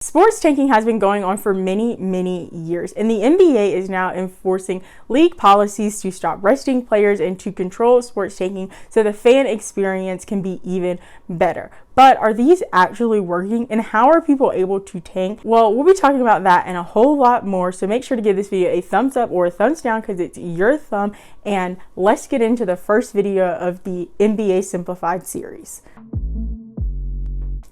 Sports tanking has been going on for many years, and the NBA is now enforcing league policies to stop resting players and to control sports tanking so the fan experience can be even better. But are these actually working, and how are people able to tank? Well, we'll be talking about that and a whole lot more, so make sure to give this video a thumbs up or a thumbs down because it's your thumb, and let's get into the first video of the NBA Simplified series.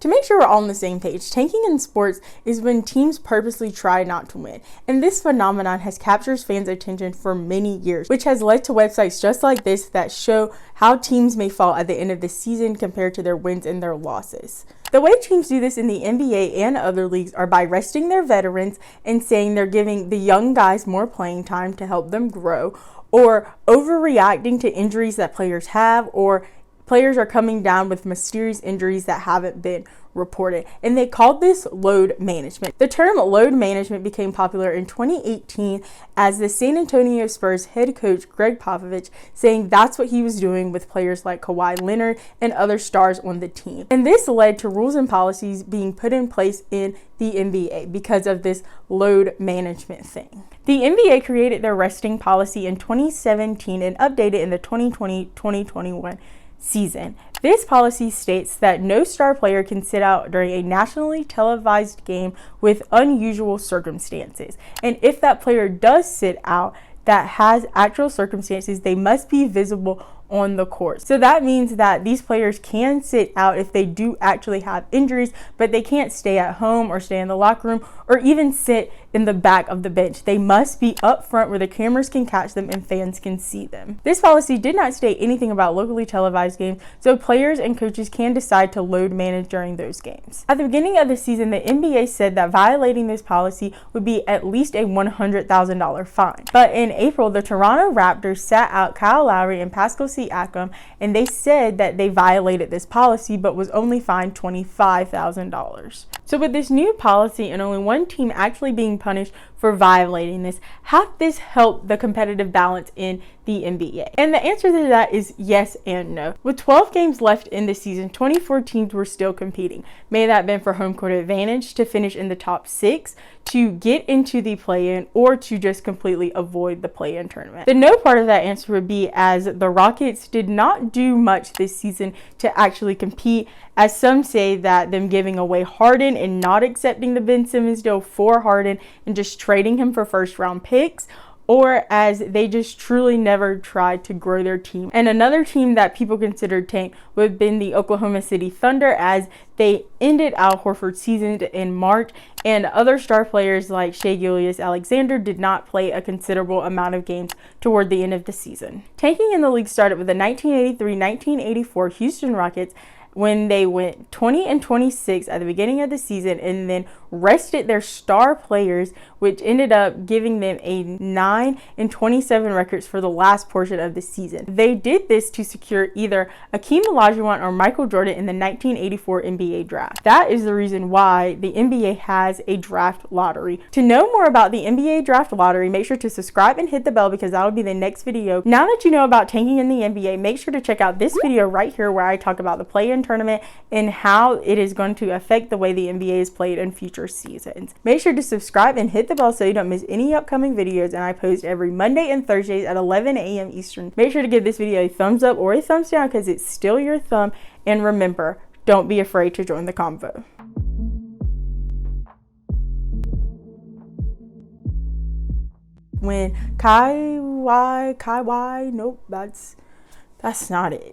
To make sure we're all on the same page, tanking in sports is when teams purposely try not to win. And this phenomenon has captured fans' attention for many years, which has led to websites just like this that show how teams may fall at the end of the season compared to their wins and their losses. The way teams do this in the NBA and other leagues are by resting their veterans and saying they're giving the young guys more playing time to help them grow, or overreacting to injuries that players have, or players are coming down with mysterious injuries that haven't been reported, and they called this load management. The term load management became popular in 2018 as the San Antonio Spurs head coach Greg Popovich saying that's what he was doing with players like Kawhi Leonard and other stars on the team. And this led to rules and policies being put in place in the NBA because of this load management thing. The NBA created their resting policy in 2017 and updated in the 2020-2021 season. This policy states that no star player can sit out during a nationally televised game with unusual circumstances. And if that player does sit out that has actual circumstances, they must be visible on the court. So that means that these players can sit out if they do actually have injuries, but they can't stay at home or stay in the locker room or even sit in the back of the bench. They must be up front where the cameras can catch them and fans can see them. This policy did not state anything about locally televised games, so players and coaches can decide to load manage during those games. At the beginning of the season, the NBA said that violating this policy would be at least a $100,000 fine. But in April, the Toronto Raptors sat out Kyle Lowry and Pascal Siakam, and they said that they violated this policy but was only fined $25,000. So with this new policy and only one team actually being punished for violating this, how did this help the competitive balance in the NBA? And the answer to that is yes and no. With 12 games left in the season, 24 teams were still competing. May that have been for home court advantage, to finish in the top 6, to get into the play-in, or to just completely avoid the play-in tournament. The no part of that answer would be as the Rockets did not do much this season to actually compete, as some say that them giving away Harden and not accepting the Ben Simmons deal for Harden and just trading him for first round picks, or as they just truly never tried to grow their team. And another team that people considered tank would have been the Oklahoma City Thunder, as they ended Al Horford's season in March, and other star players like Shai Gilgeous-Alexander did not play a considerable amount of games toward the end of the season. Tanking in the league started with the 1983-1984 Houston Rockets, when they went 20-26 at the beginning of the season and then rested their star players, which ended up giving them a 9-27 records for the last portion of the season. They did this to secure either Akeem Olajuwon or Michael Jordan in the 1984 NBA draft. That is the reason why the NBA has a draft lottery. To know more about the NBA draft lottery, make sure to subscribe and hit the bell because that will be the next video. Now that you know about tanking in the NBA, make sure to check out this video right here where I talk about the play-in tournament and how it is going to affect the way the NBA is played in future seasons. Make sure to subscribe and hit the bell so you don't miss any upcoming videos, and I post every Monday and Thursdays at 11 a.m. Eastern. Make sure to give this video a thumbs up or a thumbs down because it's still your thumb, and remember, don't be afraid to join the convo. When nope, that's not it.